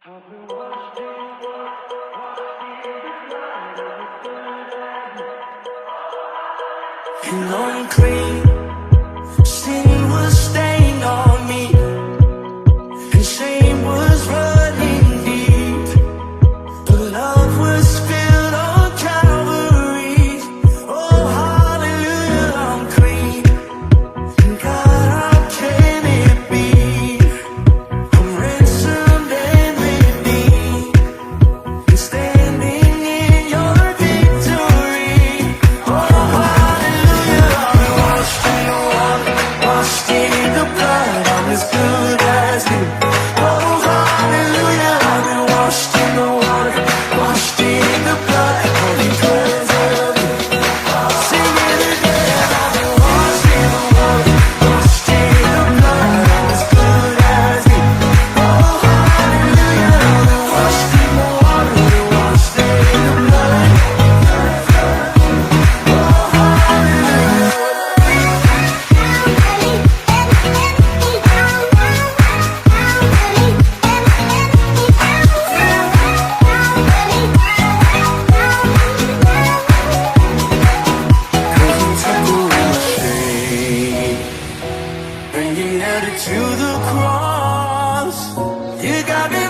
And unclean sin was stained on me, and shame was running deep. But love was spilled on Calvary. Oh, hallelujah, I'm clean. And God, how can it be? I'm ransomed and redeemed, and standing in your victory. Oh, hallelujah, I'm washed in the water, washed in the blood. I'm as good as new. Oh, hallelujah, I've been washed in the water, washed in the blood. All because of you. Sing it again. I've been washed in the water, washed in the blood. I'm as good as new. Oh, hallelujah, I've been washed in the water, washed in the blood. Cause you took away my shame, and you nailed it to the cross. You got me